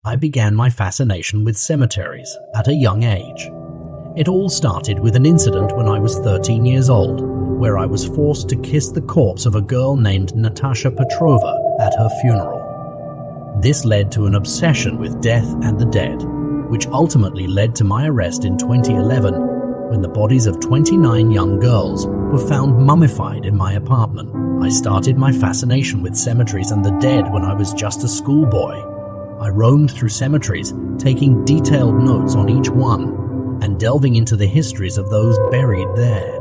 I began my fascination with cemeteries at a young age. It all started with an incident when I was 13 years old, where I was forced to kiss the corpse of a girl named Natasha Petrova at her funeral. This led to an obsession with death and the dead, which ultimately led to my arrest in 2011 when the bodies of 29 young girls were found mummified in my apartment. I started my fascination with cemeteries and the dead when I was just a schoolboy. I roamed through cemeteries, taking detailed notes on each one and delving into the histories of those buried there.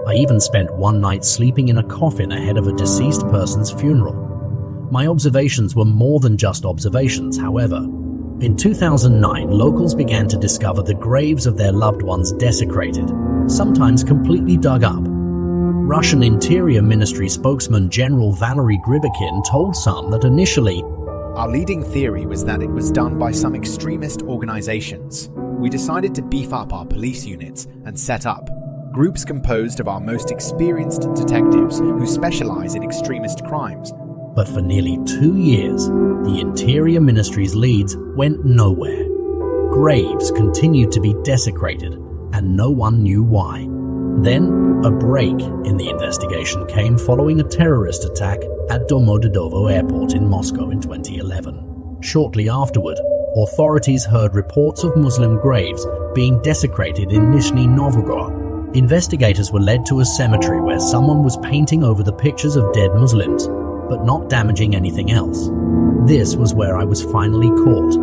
I even spent one night sleeping in a coffin ahead of a deceased person's funeral. My observations were more than just observations, however. In 2009, locals began to discover the graves of their loved ones desecrated, sometimes completely dug up. Russian Interior Ministry spokesman General Valery Gribakin told some that initially, "Our leading theory was that it was done by some extremist organizations. We decided to beef up our police units and set up groups composed of our most experienced detectives who specialize in extremist crimes." But for nearly 2 years, the Interior Ministry's leads went nowhere. Graves continued to be desecrated, and no one knew why. Then, a break in the investigation came following a terrorist attack at Domodedovo Airport in Moscow in 2011. Shortly afterward, authorities heard reports of Muslim graves being desecrated in Nizhny Novgorod. Investigators were led to a cemetery where someone was painting over the pictures of dead Muslims, but not damaging anything else. This was where I was finally caught.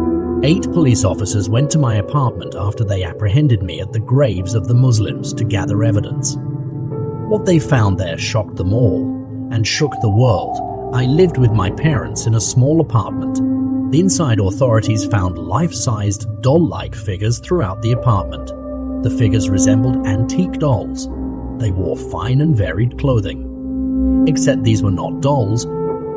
8 police officers went to my apartment after they apprehended me at the graves of the Muslims to gather evidence. What they found there shocked them all and shook the world. I lived with my parents in a small apartment. Inside, authorities found life-sized, doll-like figures throughout the apartment. The figures resembled antique dolls. They wore fine and varied clothing. Except these were not dolls,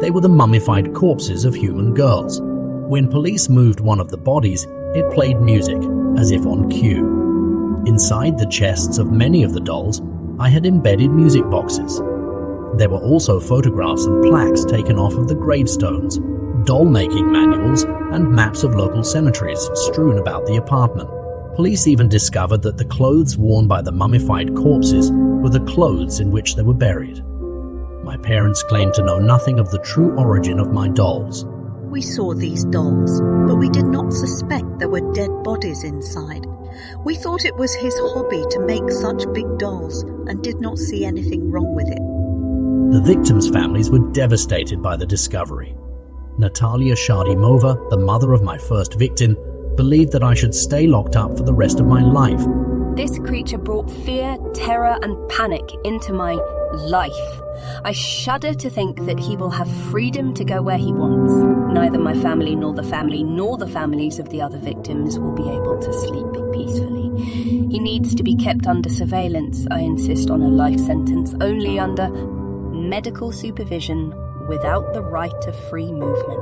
they were the mummified corpses of human girls. When police moved one of the bodies, it played music, as if on cue. Inside the chests of many of the dolls, I had embedded music boxes. There were also photographs and plaques taken off of the gravestones, doll-making manuals, and maps of local cemeteries strewn about the apartment. Police even discovered that the clothes worn by the mummified corpses were the clothes in which they were buried. My parents claimed to know nothing of the true origin of my dolls. "We saw these dolls, but we did not suspect there were dead bodies inside. We thought it was his hobby to make such big dolls and did not see anything wrong with it." The victims' families were devastated by the discovery. Natalia Shardimova, the mother of my first victim, believed that I should stay locked up for the rest of my life. "This creature brought fear, terror, and panic into my life. I shudder to think that he will have freedom to go where he wants. Neither my family nor the families of the other victims will be able to sleep peacefully. He needs to be kept under surveillance. I insist on a life sentence only under medical supervision without the right of free movement."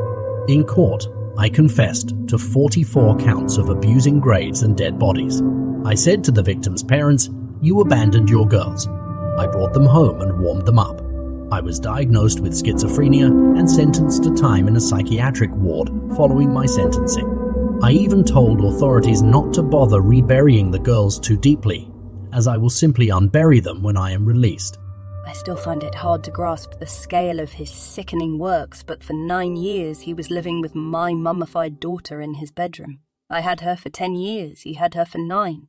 In court, I confessed to 44 counts of abusing graves and dead bodies. I said to the victims' parents, "You abandoned your girls. I brought them home and warmed them up. I was diagnosed with schizophrenia and sentenced to time in a psychiatric ward following my sentencing. I even told authorities not to bother reburying the girls too deeply, as I will simply unbury them when I am released." I still find it hard to grasp the scale of his sickening works, but for 9 years he was living with my mummified daughter in his bedroom. I had her for 10 years, he had her for 9.